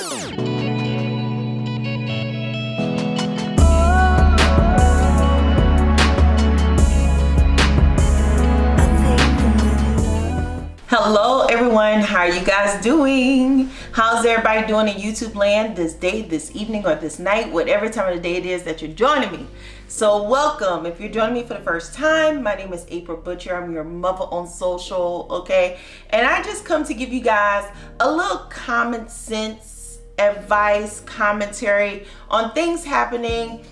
Hello everyone, how are you guys doing? How's everybody doing in YouTube land this day, this evening, or this night, whatever time of the day it is that you're joining me? So welcome. If you're joining me for the first time, my name is April Butcher. I'm your mother on social, okay? And I just come to give you guys a little common sense advice, commentary on things happening,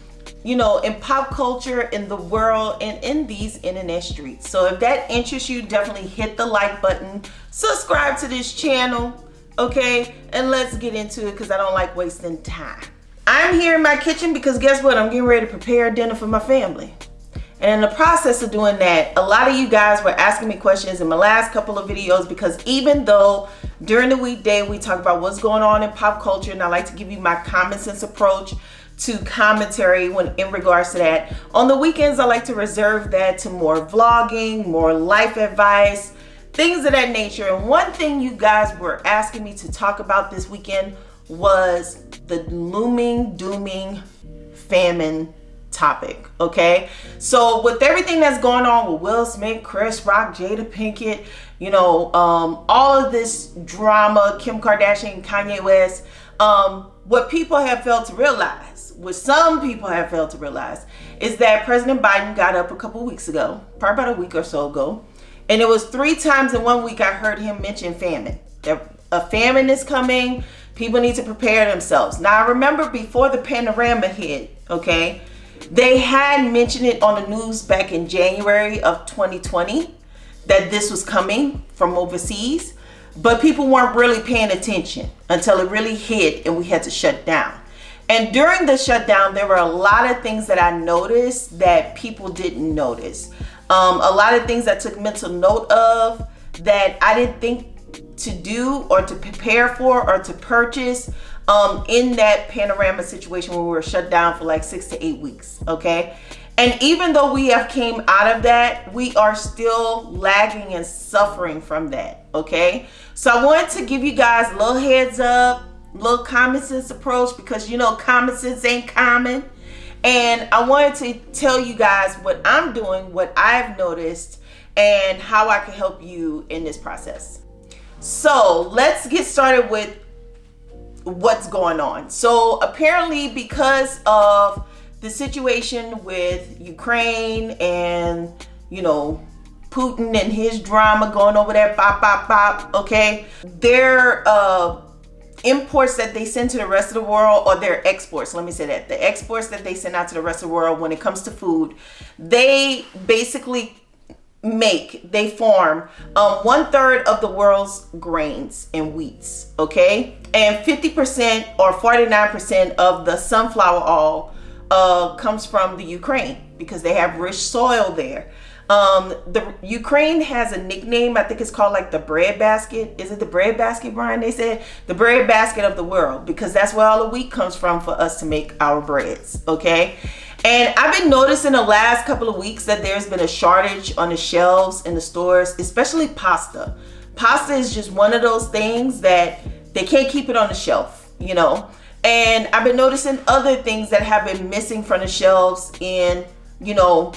you know, in pop culture, in the world, and in these internet streets. So if that interests you, definitely hit the like button, subscribe to this channel, okay? And let's get into it because I don't like wasting time. I'm here in my kitchen because guess what? I'm getting ready to prepare dinner for my family. And in the process of doing that, a lot of you guys were asking me questions in my last couple of videos because even though during the weekday we talk about what's going on in pop culture, and I like to give you my common sense approach to commentary when in regards to that, on the weekends I like to reserve that to more vlogging, more life advice, things of that nature. And one thing you guys were asking me to talk about this weekend was the looming dooming famine topic, okay? So with everything that's going on with Will Smith, Chris Rock, Jada Pinkett, you know, all of this drama, Kim Kardashian, Kanye West, what people have failed to realize, what some people have failed to realize, is that President Biden got up a couple weeks ago, probably about a week or so ago, and it was 3 times in 1 week I heard him mention famine. That a famine is coming, people need to prepare themselves. Now I remember before the panorama hit, okay, they had mentioned it on the news back in January of 2020 that this was coming from overseas, but people weren't really paying attention until it really hit and we had to shut down. And during the shutdown, there were a lot of things that I noticed that people didn't notice. A lot of things I took mental note of that I didn't think to do or to prepare for or to purchase in that panorama situation when we were shut down for like 6 to 8 weeks, okay? And even though we have came out of that, we are still lagging and suffering from that, okay? So I wanted to give you guys a little heads up, little common sense approach, because you know common sense ain't common. And I wanted to tell you guys what I'm doing, what I've noticed, and how I can help you in this process. So let's get started with what's going on. So apparently because of the situation with Ukraine and, you know, Putin and his drama going over there, okay, their imports that they send to the rest of the world, or their exports, let me say that, the exports that they send out to the rest of the world when it comes to food, they basically they form 1/3 of the world's grains and wheats, okay? And 50% or 49% of the sunflower oil comes from the Ukraine because they have rich soil there. The Ukraine has a nickname, I think it's called like the bread basket. Is it the bread basket, Brian? They said the bread basket of the world because that's where all the wheat comes from for us to make our breads, okay? And I've been noticing the last couple of weeks that there's been a shortage on the shelves in the stores, especially pasta. Pasta is just one of those things that they can't keep it on the shelf, you know? And I've been noticing other things that have been missing from the shelves in, you know,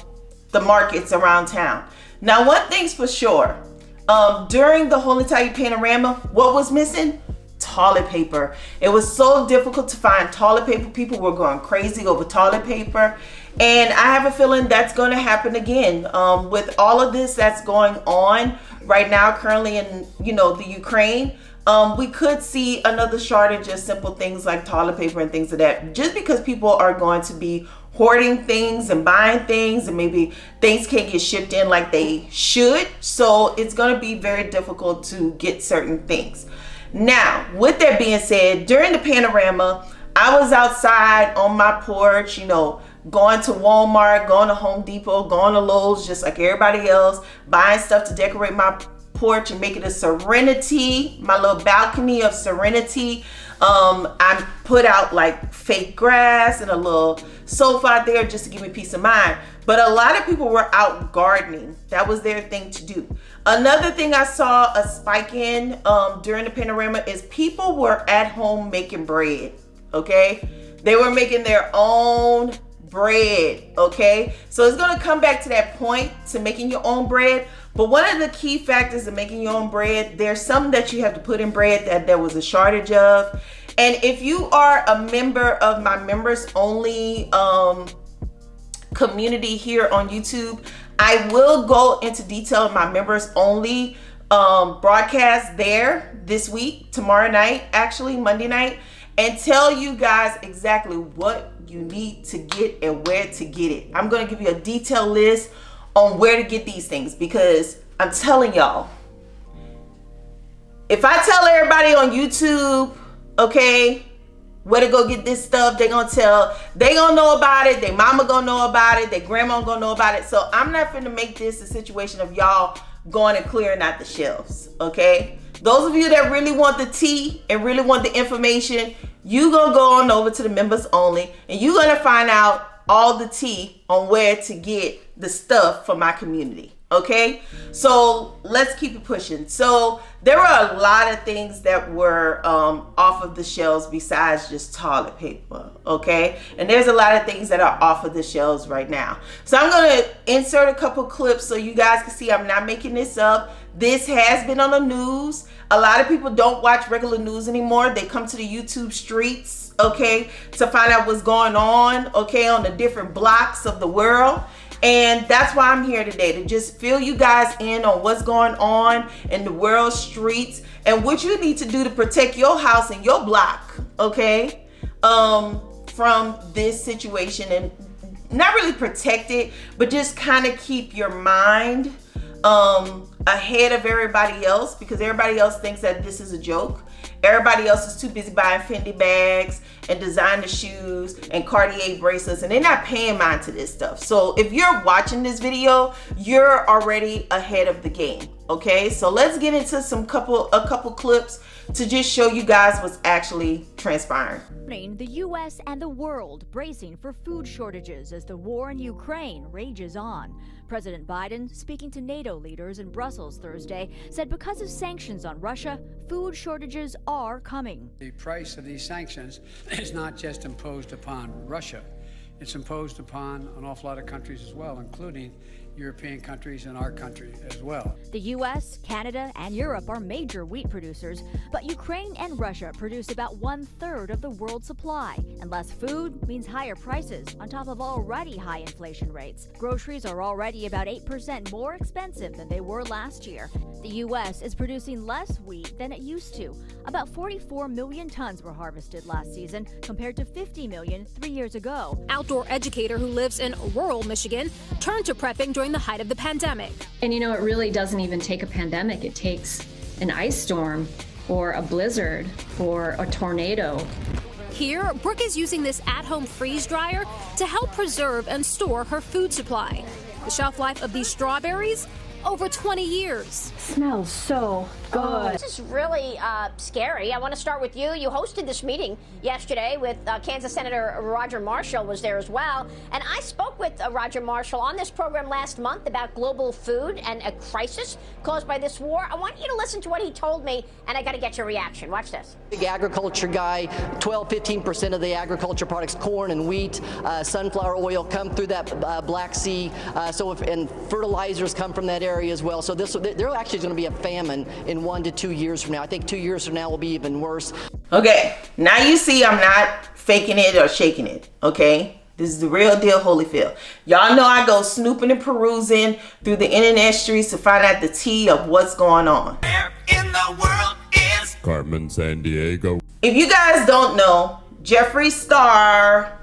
the markets around town. Now, one thing's for sure, during the whole entire panorama, what was missing? Toilet paper. It was so difficult to find toilet paper. People were going crazy over toilet paper. And I have a feeling that's going to happen again with all of this that's going on right now currently in, you know, the Ukraine. We could see another shortage of simple things like toilet paper and things of that, just because people are going to be hoarding things and buying things, and maybe things can't get shipped in like they should. So it's going to be very difficult to get certain things. Now, with that being said, during the panorama, I was outside on my porch, you know, going to Walmart, going to Home Depot, going to Lowe's, just like everybody else, buying stuff to decorate my porch and make it a serenity, my little balcony of serenity. I put out like fake grass and a little sofa out there just to give me peace of mind. But a lot of people were out gardening. That was their thing to do. Another thing I saw a spike in during the panorama is people were at home making bread, okay? They were making their own bread, okay? So it's gonna come back to that point to making your own bread. But one of the key factors of making your own bread, there's some that you have to put in bread that there was a shortage of. And if you are a member of my members only community here on YouTube, I will go into detail of my members only broadcast there this week, tomorrow night, actually Monday night, and tell you guys exactly what you need to get and where to get it. I'm going to give you a detailed list on where to get these things, because I'm telling y'all, if I tell everybody on YouTube, okay, where to go get this stuff, they gonna know about it, their mama gonna know about it, their grandma gonna know about it. So I'm not finna make this a situation of y'all going and clearing out the shelves, okay? Those of you that really want the tea and really want the information, you gonna go on over to the members only, and you gonna find out all the tea on where to get the stuff for my community, okay? So let's keep it pushing. So there were a lot of things that were off of the shelves besides just toilet paper, okay? And there's a lot of things that are off of the shelves right now. So I'm gonna insert a couple clips so you guys can see I'm not making this up. This has been on the news. A lot of people don't watch regular news anymore. They come to the YouTube streets, okay, to find out what's going on, okay, on the different blocks of the world. And that's why I'm here today, to just fill you guys in on what's going on in the world streets and what you need to do to protect your house and your block, okay, from this situation. And not really protect it, but just kind of keep your mind ahead of everybody else, because everybody else thinks that this is a joke. Everybody else is too busy buying Fendi bags and designer shoes and Cartier bracelets, and they're not paying mind to this stuff. So if you're watching this video, you're already ahead of the game, okay? So let's get into a couple clips to just show you guys what's actually transpiring. The U.S. and the world bracing for food shortages as the war in Ukraine rages on. President Biden, speaking to NATO leaders in Brussels Thursday, said because of sanctions on Russia, food shortages are coming. The price of these sanctions is not just imposed upon Russia. It's imposed upon an awful lot of countries as well, including European countries and our country as well. The U.S., Canada, and Europe are major wheat producers, but Ukraine and Russia produce about 1/3 of the world's supply. And less food means higher prices on top of already high inflation rates. Groceries are already about 8% more expensive than they were last year. The U.S. is producing less wheat than it used to. About 44 million tons were harvested last season, compared to 50 million 3 years ago. Outdoor educator who lives in rural Michigan turned to prepping during the height of the pandemic. And you know, it really doesn't even take a pandemic. It takes an ice storm or a blizzard or a tornado. Here, Brooke is using this at-home freeze dryer to help preserve and store her food supply. The shelf life of these strawberries, over 20 years. Smells so good. This is really scary. I want to start with you. You hosted this meeting yesterday with Kansas Senator Roger Marshall was there as well. And I spoke with Roger Marshall on this program last month about global food and a crisis caused by this war. I want you to listen to what he told me, and I got to get your reaction. Watch this. Big agriculture guy, 15% of the agriculture products, corn and wheat, sunflower oil come through that Black Sea. And fertilizers come from that area as well. So there's actually going to be a famine in 1 to 2 years from now. I think 2 years from now will be even worse. Okay, now you see I'm not faking it or shaking it, okay? This is the real deal, Holyfield. Y'all know I go snooping and perusing through the internet streets to find out the tea of what's going on. Where in the world is Carmen Sandiego? If you guys don't know, Jeffree Star,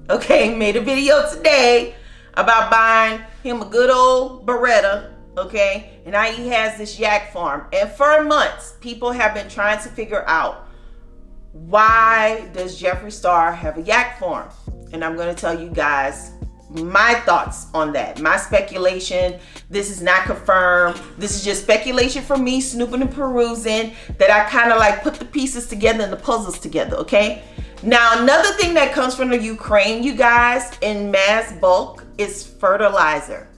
okay, made a video today about buying him a good old Beretta, okay? And now he has this yak farm. And for months, people have been trying to figure out, why does Jeffree Star have a yak farm? And I'm going to tell you guys my thoughts on that. My speculation. This is not confirmed. This is just speculation from me, snooping and perusing, that I kind of like put the pieces together and the puzzles together, okay? Now, another thing that comes from the Ukraine, you guys, in mass bulk is fertilizer.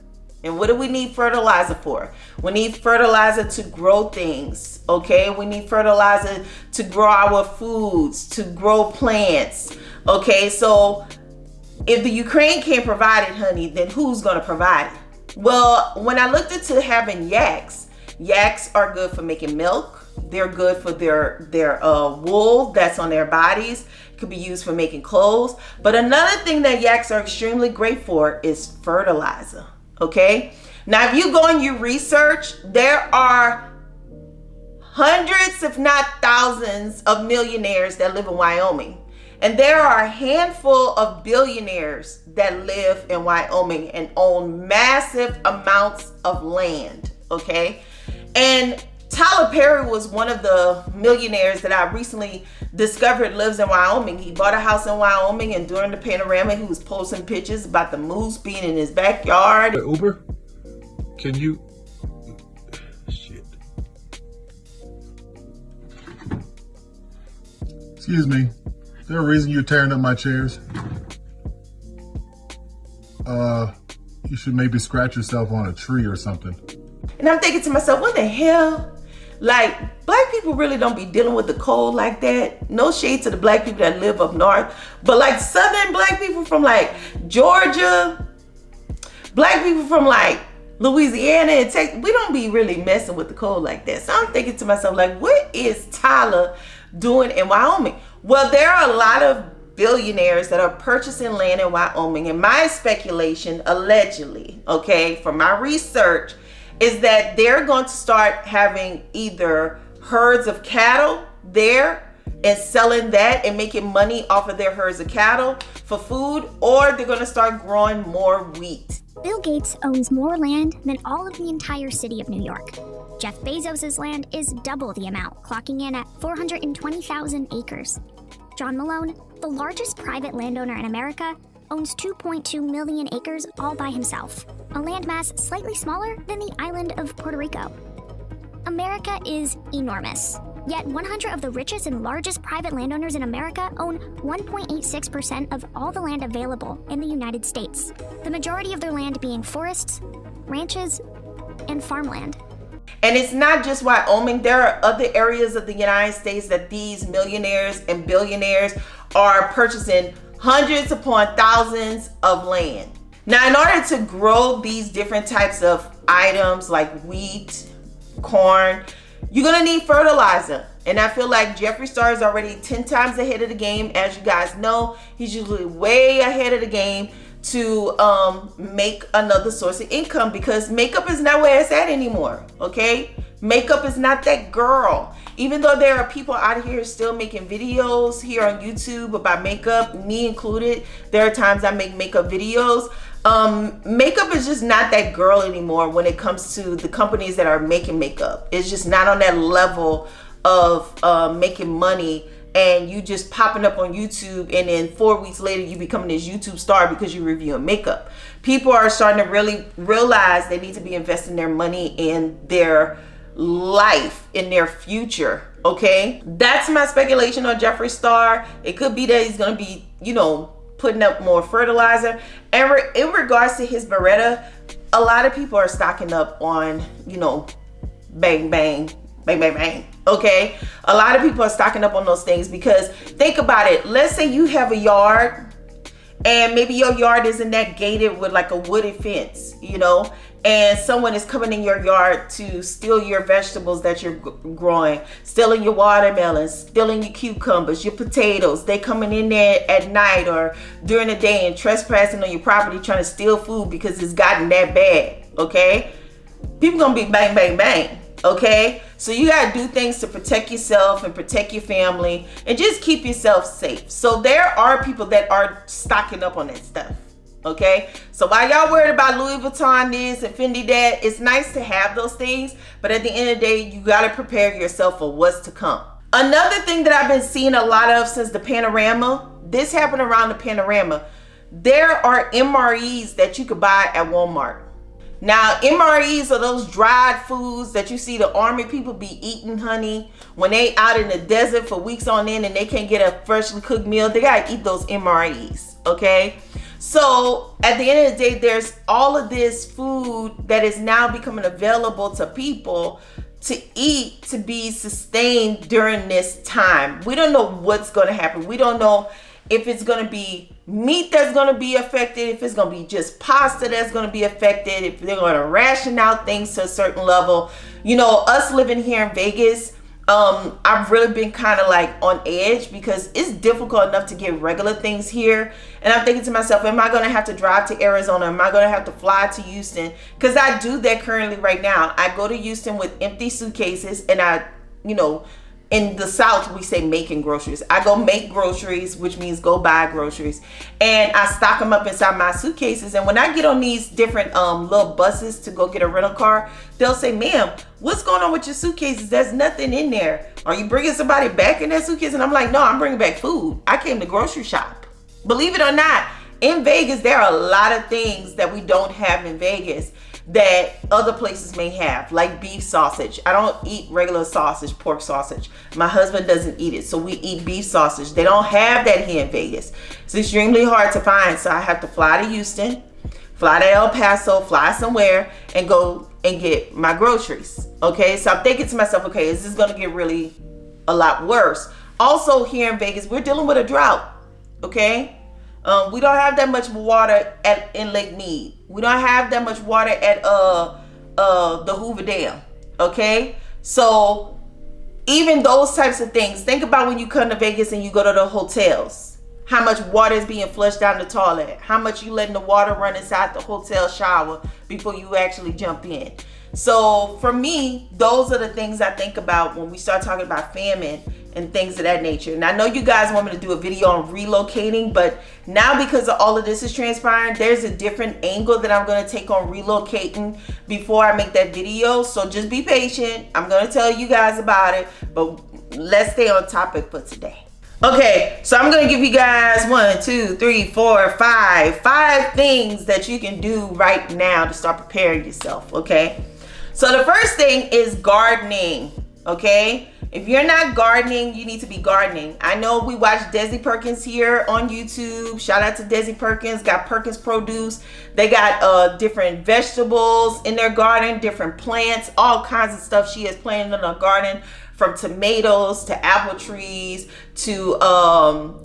And what do we need fertilizer for? We need fertilizer to grow things, okay? We need fertilizer to grow our foods, to grow plants, okay? So if the Ukraine can't provide it, honey, then who's gonna provide it? Well, when I looked into having yaks are good for making milk. They're good for their wool that's on their bodies. It could be used for making clothes. But another thing that yaks are extremely great for is fertilizer. Okay, now if you go and you research, there are hundreds, if not thousands, of millionaires that live in Wyoming. And there are a handful of billionaires that live in Wyoming and own massive amounts of land. Okay, and Tyler Perry was one of the millionaires that I recently discovered lives in Wyoming. He bought a house in Wyoming, and during the panorama, he was posting pictures about the moose being in his backyard. Uber, can you... Shit. Excuse me. Is there a reason you're tearing up my chairs? You should maybe scratch yourself on a tree or something. And I'm thinking to myself, what the hell? Like, black people really don't be dealing with the cold like that. No shade to the black people that live up north. But like southern black people from like Georgia, black people from like Louisiana and Texas, we don't be really messing with the cold like that. So I'm thinking to myself, like, what is Tyler doing in Wyoming? Well, there are a lot of billionaires that are purchasing land in Wyoming. And my speculation, allegedly, okay, from my research, is that they're going to start having either herds of cattle there and selling that and making money off of their herds of cattle for food, or they're going to start growing more wheat. Bill Gates owns more land than all of the entire city of New York. Jeff Bezos' land is double the amount, clocking in at 420,000 acres. John Malone, the largest private landowner in America, owns 2.2 million acres all by himself, a landmass slightly smaller than the island of Puerto Rico. America is enormous, yet 100 of the richest and largest private landowners in America own 1.86% of all the land available in the United States, the majority of their land being forests, ranches, and farmland. And it's not just Wyoming. There are other areas of the United States that these millionaires and billionaires are purchasing hundreds upon thousands of land. Now, in order to grow these different types of items like wheat, corn, you're gonna need fertilizer. And I feel like Jeffree Star is already 10 times ahead of the game. As you guys know, he's usually way ahead of the game to make another source of income, because makeup is not where it's at anymore, okay? Makeup is not that girl. Even though there are people out here still making videos here on YouTube about makeup, me included, there are times I make makeup videos. Makeup is just not that girl anymore when it comes to the companies that are making makeup. It's just not on that level of making money and you just popping up on YouTube, and then 4 weeks later you becoming this YouTube star because you're reviewing makeup. People are starting to really realize they need to be investing their money in their life, in their future. Okay, that's my speculation on Jeffree Star. It could be that he's gonna be, you know, putting up more fertilizer. And in regards to his Beretta, a lot of people are stocking up on, you know, bang bang bang bang bang. Okay, a lot of people are stocking up on those things, because think about it. Let's say you have a yard and maybe your yard isn't that gated with like a wooden fence, you know, and someone is coming in your yard to steal your vegetables that you're growing, stealing your watermelons, stealing your cucumbers, your potatoes. They coming in there at night or during the day and trespassing on your property, trying to steal food because it's gotten that bad. Okay, people gonna be bang bang bang. Okay, so you gotta do things to protect yourself and protect your family and just keep yourself safe. So there are people that are stocking up on that stuff. Okay, so while y'all worried about Louis Vuitton this and Fendi that, it's nice to have those things, but at the end of the day, you gotta prepare yourself for what's to come. Another thing that I've been seeing a lot of since the panorama, this happened around the panorama, there are MREs that you could buy at Walmart. Now, MREs are those dried foods that you see the army people be eating, honey. When they out in the desert for weeks on end and they can't get a freshly cooked meal, they gotta eat those MREs, okay? So at the end of the day, there's all of this food that is now becoming available to people to eat, to be sustained during this time. We don't know what's going to happen. We don't know if it's going to be meat that's going to be affected, if it's going to be just pasta that's going to be affected, if they're going to ration out things to a certain level. You know, us living here in Vegas, I've really been kind of like on edge because it's difficult enough to get regular things here. And I'm thinking to myself, am I going to have to drive to Arizona? Am I going to have to fly to Houston? Because I do that currently right now. I go to Houston with empty suitcases, and I, you know, in the South, we say making groceries. I go make groceries, which means go buy groceries. And I stock them up inside my suitcases. And when I get on these different little buses to go get a rental car, they'll say, ma'am, what's going on with your suitcases? There's nothing in there. Are you bringing somebody back in that suitcase? And I'm like, no, I'm bringing back food. I came to grocery shop. Believe it or not, in Vegas, there are a lot of things that we don't have in Vegas that other places may have, like beef sausage. I don't eat regular sausage, pork sausage. My husband doesn't eat it, so we eat beef sausage. They don't have that here in Vegas. It's extremely hard to find, so I have to fly to Houston, fly to El Paso, fly somewhere, and go and get my groceries. Okay, so I'm thinking to myself, okay, is this gonna get really a lot worse? Also here in Vegas, we're dealing with a drought. Okay, we don't have that much water in Lake Mead. We don't have that much water at the Hoover Dam. Okay, so even those types of things. Think about when you come to Vegas and you go to the hotels. How much water is being flushed down the toilet? How much you letting the water run inside the hotel shower before you actually jump in? So for me, those are the things I think about when we start talking about famine and things of that nature. And I know you guys want me to do a video on relocating, but now because of all of this is transpiring, there's a different angle that I'm going to take on relocating before I make that video. So just be patient. I'm going to tell you guys about it, but let's stay on topic for today. Okay, so I'm going to give you guys 5 things that you can do right now to start preparing yourself. Okay, so the first thing is gardening. Okay, if you're not gardening, you need to be gardening. I know we watch Desi Perkins here on YouTube. Shout out to Desi Perkins. Got Perkins Produce. They got different vegetables in their garden, different plants, all kinds of stuff she has planted in her garden, from tomatoes to apple trees to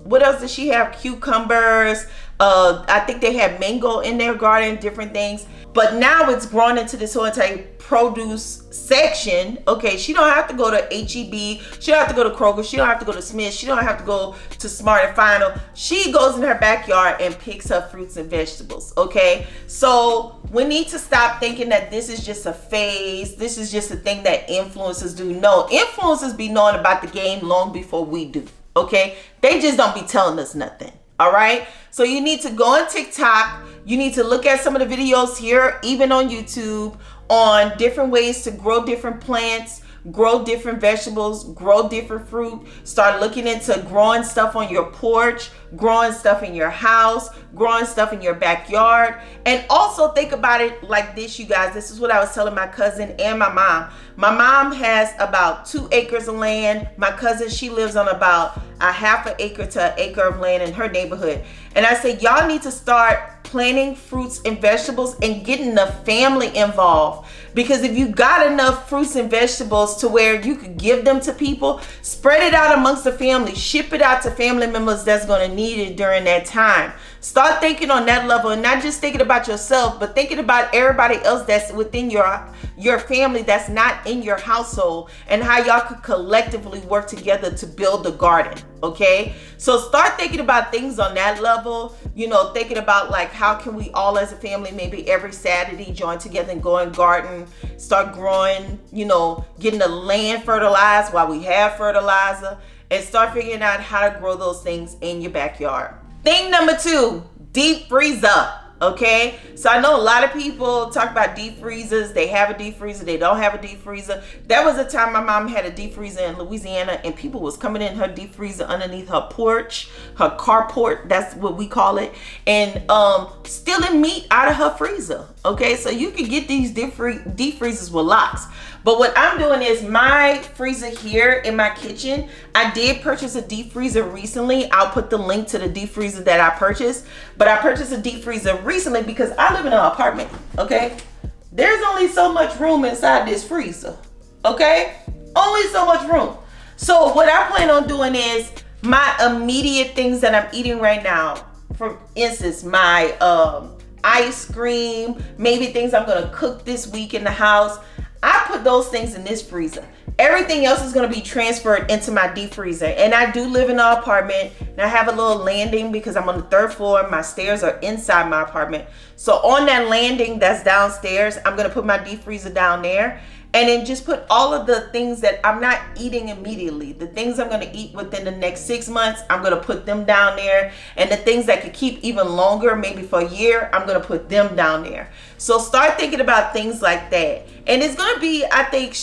what else does she have? Cucumbers. I think they have mango in their garden, different things. But now it's grown into this whole entire produce section. Okay, she don't have to go to H-E-B. She don't have to go to Kroger. She don't have to go to Smith. She don't have to go to Smart and Final. She goes in her backyard and picks her fruits and vegetables. Okay, so we need to stop thinking that this is just a phase. This is just a thing that influencers do. No, influencers be knowing about the game long before we do. Okay, they just don't be telling us nothing. All right, so you need to go on TikTok. You need to look at some of the videos here, even on YouTube, on different ways to grow different plants, grow different vegetables, grow different fruit. Start looking into growing stuff on your porch, growing stuff in your house, growing stuff in your backyard. And also think about it like this, you guys. This is what I was telling my cousin and my mom. My mom has about 2 acres of land. My cousin, she lives on about a half an acre to an acre of land in her neighborhood. And I said, y'all need to start planting fruits and vegetables and getting the family involved. Because if you got enough fruits and vegetables to where you could give them to people, spread it out amongst the family, ship it out to family members that's going to need it during that time. Start thinking on that level, and not just thinking about yourself, but thinking about everybody else that's within your family that's not in your household, and how y'all could collectively work together to build the garden. Okay, so start thinking about things on that level. You know, thinking about like, how can we all as a family maybe every Saturday join together and go and garden, start growing, you know, getting the land fertilized while we have fertilizer, and start figuring out how to grow those things in your backyard. Thing number 2, deep freeze up. Okay, so I know a lot of people talk about deep freezers. They have a deep freezer, they don't have a deep freezer. There was a time my mom had a deep freezer in Louisiana, and people was coming in her deep freezer underneath her porch, her carport, that's what we call it, and stealing meat out of her freezer. Okay, so you can get these deep freezers with locks. But what I'm doing is my freezer here in my kitchen, I did purchase a deep freezer recently. I'll put the link to the deep freezer that I purchased. But I purchased a deep freezer recently because I live in an apartment, okay? There's only so much room inside this freezer, okay? Only so much room. So what I plan on doing is my immediate things that I'm eating right now. For instance, my ice cream, maybe things I'm gonna cook this week in the house. I put those things in this freezer. Everything else is going to be transferred into my deep freezer. And I do live in an apartment, and I have a little landing because I'm on the 3rd floor. My stairs are inside my apartment. So on that landing that's downstairs, I'm going to put my deep freezer down there, and then just put all of the things that I'm not eating immediately. The things I'm going to eat within the next 6 months, I'm going to put them down there. And the things that could keep even longer, maybe for a year, I'm going to put them down there. So start thinking about things like that. And it's going to be, I think,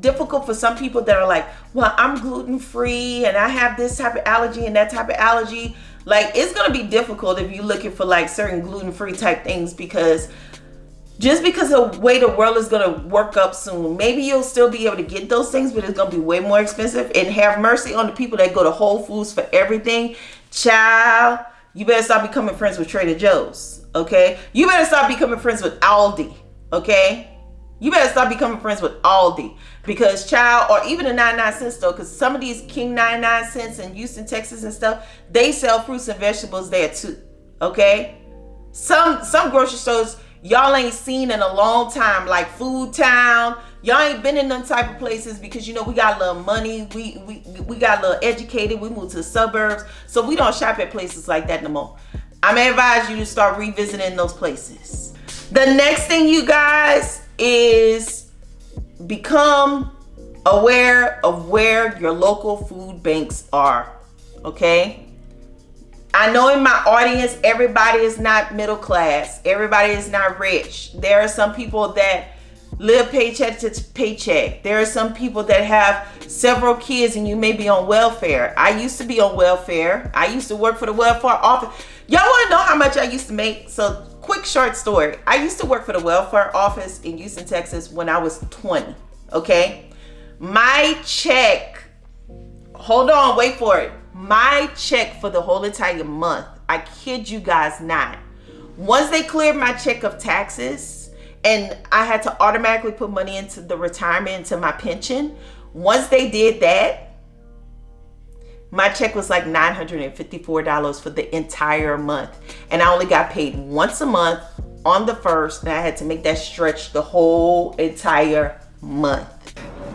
difficult for some people that are like, well, I'm gluten free and I have this type of allergy and that type of allergy. Like, it's going to be difficult if you're looking for like certain gluten free type things, because just because of the way the world is going to work up soon, maybe you'll still be able to get those things, but it's going to be way more expensive. And have mercy on the people that go to Whole Foods for everything. Child, you better start becoming friends with Trader Joe's, okay? You better start becoming friends with Aldi, okay? You better start becoming friends with Aldi, because child, or even the 99-cent store, because some of these King 99 cents in Houston, Texas and stuff, they sell fruits and vegetables there too, okay? Some grocery stores y'all ain't seen in a long time, like Food Town. Y'all ain't been in them type of places because, you know, we got a little money, we got a little educated, we moved to the suburbs, so we don't shop at places like that no more. I'm gonna advise you to start revisiting those places. The next thing, you guys, is become aware of where your local food banks are, okay? I know in my audience, everybody is not middle class. Everybody is not rich. There are some people that live paycheck to paycheck. There are some people that have several kids and you may be on welfare. I used to be on welfare. I used to work for the welfare office. Y'all want to know how much I used to make? So quick short story. I used to work for the welfare office in Houston, Texas when I was 20, okay? My check, hold on, wait for it. My check for the whole entire month, I kid you guys not, once they cleared my check of taxes and I had to automatically put money into the retirement, into my pension, once they did that, my check was like $954 for the entire month. And I only got paid once a month on the 1st, and I had to make that stretch the whole entire month.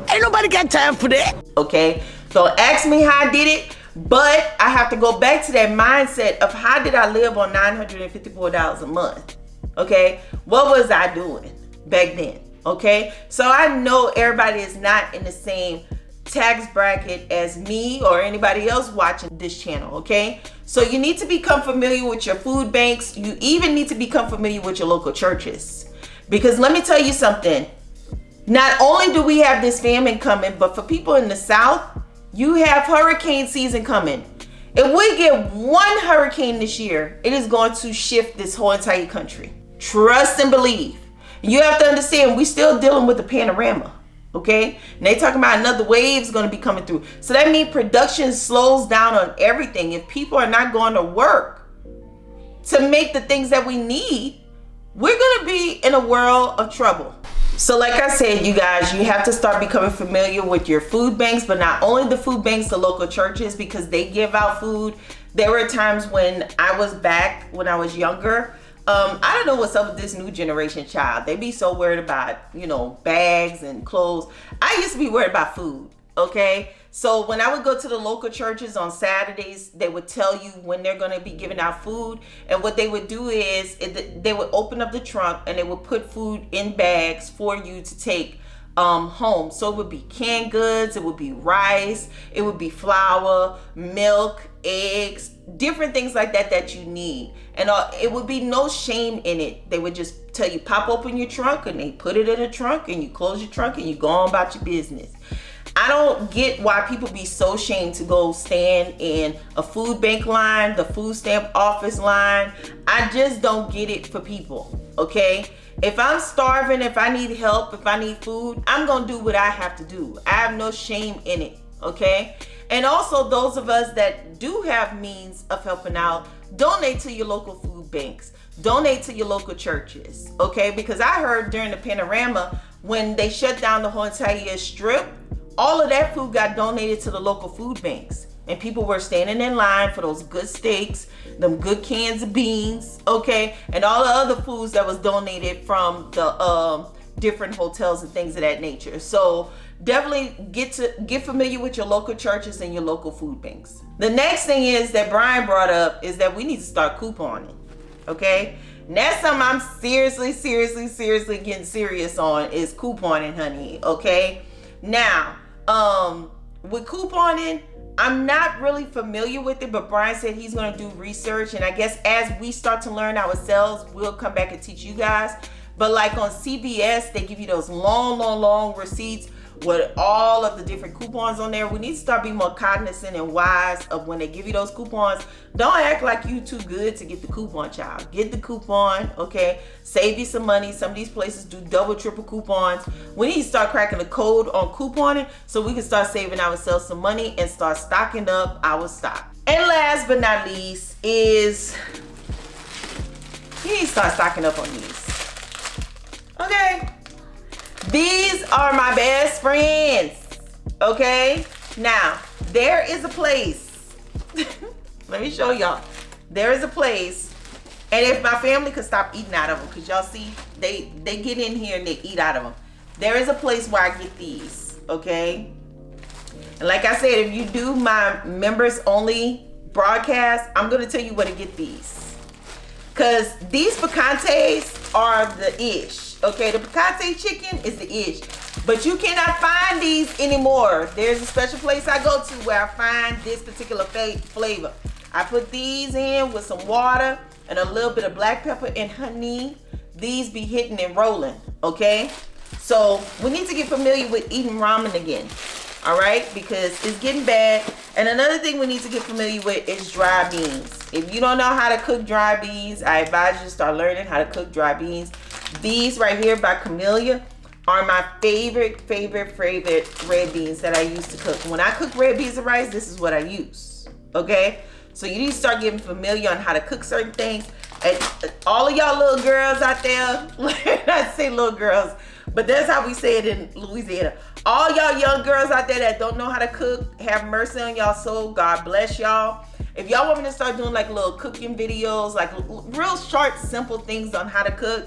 Ain't nobody got time for that. Okay, so ask me how I did it, but I have to go back to that mindset of how did I live on $954 a month? Okay, what was I doing back then? Okay, so I know everybody is not in the same tax bracket as me or anybody else watching this channel, okay? So you need to become familiar with your food banks. You even need to become familiar with your local churches, because let me tell you something. Not only do we have this famine coming, but for people in the South, you have hurricane season coming. If we get one hurricane this year, it is going to shift this whole entire country. Trust and believe. You have to understand, we're still dealing with the panorama. Okay, and they talking about another wave is going to be coming through. So that means production slows down on everything. If people are not going to work to make the things that we need, we're going to be in a world of trouble. So like I said, you guys, you have to start becoming familiar with your food banks, but not only the food banks, the local churches, because they give out food. There were times when I was back when I was younger. I don't know what's up with this new generation, child. They be so worried about, you know, bags and clothes. I used to be worried about food, okay? So when I would go to the local churches on Saturdays, they would tell you when they're going to be giving out food. And what they would do is they would open up the trunk and they would put food in bags for you to take home. So it would be canned goods, it would be rice, it would be flour, milk, eggs, different things like that you need. And it would be no shame in it. They would just tell you, pop open your trunk, and they put it in a trunk, and you close your trunk and you go on about your business. I don't get why people be so ashamed to go stand in a food bank line, the food stamp office line. I just don't get it for people, okay? If I'm starving, if I need help, if I need food, I'm gonna do what I have to do. I have no shame in it, okay? And also those of us that do have means of helping out, donate to your local food banks, donate to your local churches, okay? Because I heard during the panorama, when they shut down the whole entire strip, all of that food got donated to the local food banks. And people were standing in line for those good steaks, them good cans of beans, okay? And all the other foods that was donated from the different hotels and things of that nature. So definitely get familiar with your local churches and your local food banks. The next thing is that Brian brought up is that we need to start couponing, okay? And that's something I'm seriously getting serious on, is couponing, honey, okay? Now, with couponing, I'm not really familiar with it, but Brian said he's going to do research, and I guess as we start to learn ourselves, we'll come back and teach you guys. But like on CVS, they give you those long receipts with all of the different coupons on there. We need to start being more cognizant and wise of when they give you those coupons. Don't act like you too good to get the coupon, child. Get the coupon, okay? Save you some money. Some of these places do double, triple coupons. We need to start cracking the code on couponing so we can start saving ourselves some money and start stocking up our stock. And last but not least is you need to start stocking up on these, okay? These are my best friends, okay? Now, there is a place. Let me show y'all. There is a place, and if my family could stop eating out of them, because y'all see, they get in here and they eat out of them. There is a place where I get these, okay? And like I said, if you do my members only broadcast, I'm going to tell you where to get these. Because these picantes are the ish. Okay, the picante chicken is the ish, but you cannot find these anymore. There's a special place I go to where I find this particular flavor. I put these in with some water and a little bit of black pepper and honey. These be hitting and rolling, okay? So we need to get familiar with eating ramen again, all right? Because it's getting bad. And another thing we need to get familiar with is dry beans. If you don't know how to cook dry beans, I advise you to start learning how to cook dry beans. These right here by Camellia are my favorite red beans that I use to cook. When I cook red beans and rice, this is what I use, okay? So you need to start getting familiar on how to cook certain things. And all of y'all little girls out there, I say little girls, but that's how we say it in Louisiana. All y'all young girls out there that don't know how to cook, have mercy on y'all soul. God bless y'all. If y'all want me to start doing like little cooking videos, like real short, simple things on how to cook,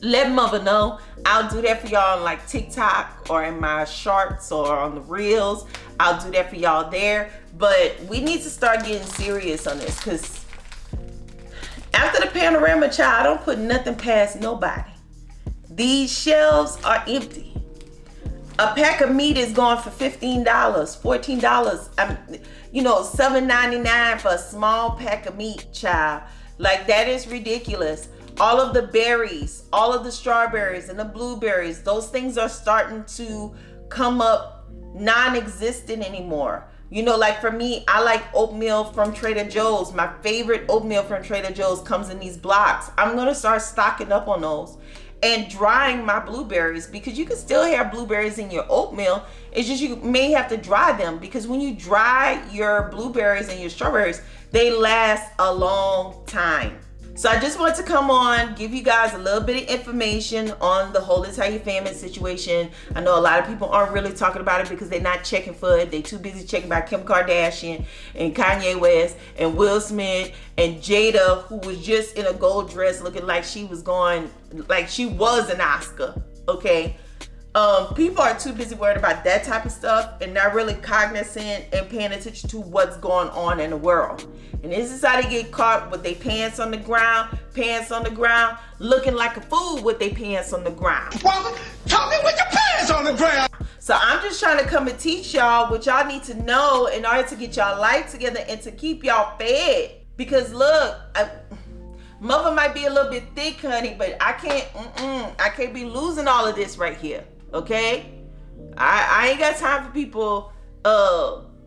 let mother know. I'll do that for y'all on like TikTok or in my shorts or on the reels. I'll do that for y'all there. But we need to start getting serious on this, because after the panorama, child, I don't put nothing past nobody. These shelves are empty. A pack of meat is going for $15, $14. $7.99 for a small pack of meat, child. Like, that is ridiculous. All of the berries, all of the strawberries and the blueberries, those things are starting to come up non-existent anymore. You know, like for me, I like oatmeal from Trader Joe's. My favorite oatmeal from Trader Joe's comes in these blocks. I'm going to start stocking up on those and drying my blueberries, because you can still have blueberries in your oatmeal. It's just you may have to dry them, because when you dry your blueberries and your strawberries, they last a long time. So I just wanted to come on, give you guys a little bit of information on the whole entire famine situation. I know a lot of people aren't really talking about it because they're not checking for it. They're too busy checking about Kim Kardashian and Kanye West and Will Smith and Jada, who was just in a gold dress looking like she was going, like she was an Oscar, okay? People are too busy worried about that type of stuff and not really cognizant and paying attention to what's going on in the world. And this is how they get caught with their pants on the ground, looking like a fool with their pants on the ground. Well, tell me with your pants on the ground. So I'm just trying to come and teach y'all what y'all need to know in order to get y'all life together and to keep y'all fed. Because look, mother might be a little bit thick, honey, but I can't be losing all of this right here, okay? I ain't got time for people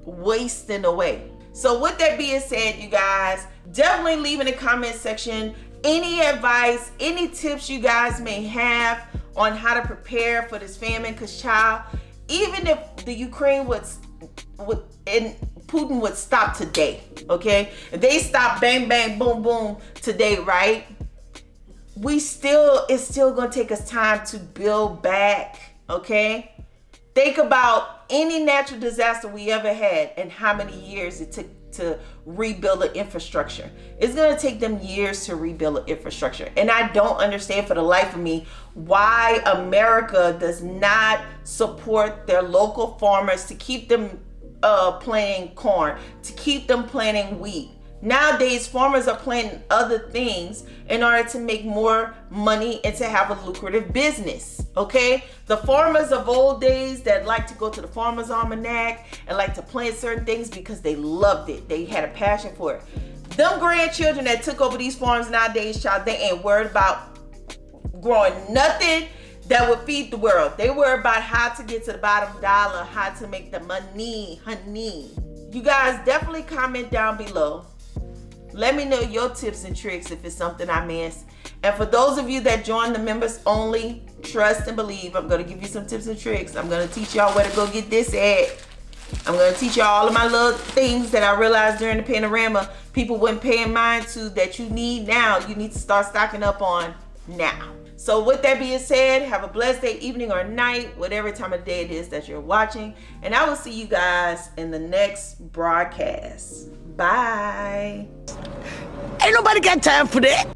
wasting away. So with that being said, you guys, definitely leave in the comment section any advice, any tips you guys may have on how to prepare for this famine. Because child, even if the Ukraine and Putin would stop today, okay? If they stop bang, bang, boom, boom today, right? It's still gonna take us time to build back, okay? Think about any natural disaster we ever had and how many years it took to rebuild the infrastructure. It's gonna take them years to rebuild the infrastructure. And I don't understand for the life of me why America does not support their local farmers to keep them planting corn, to keep them planting wheat. Nowadays, farmers are planting other things in order to make more money and to have a lucrative business, okay? The farmers of old days that like to go to the Farmer's Almanac and like to plant certain things because they loved it. They had a passion for it. Them grandchildren that took over these farms nowadays, child, they ain't worried about growing nothing that would feed the world. They worry about how to get to the bottom dollar, how to make the money, honey. You guys definitely comment down below. Let me know your tips and tricks if it's something I missed. And for those of you that join the members only, trust and believe, I'm going to give you some tips and tricks. I'm going to teach y'all where to go get this at. I'm going to teach y'all all of my little things that I realized during the panorama people weren't paying mind to that you need now. You need to start stocking up on now. So with that being said, have a blessed day, evening, or night, whatever time of day it is that you're watching. And I will see you guys in the next broadcast. Bye. Ain't nobody got time for that.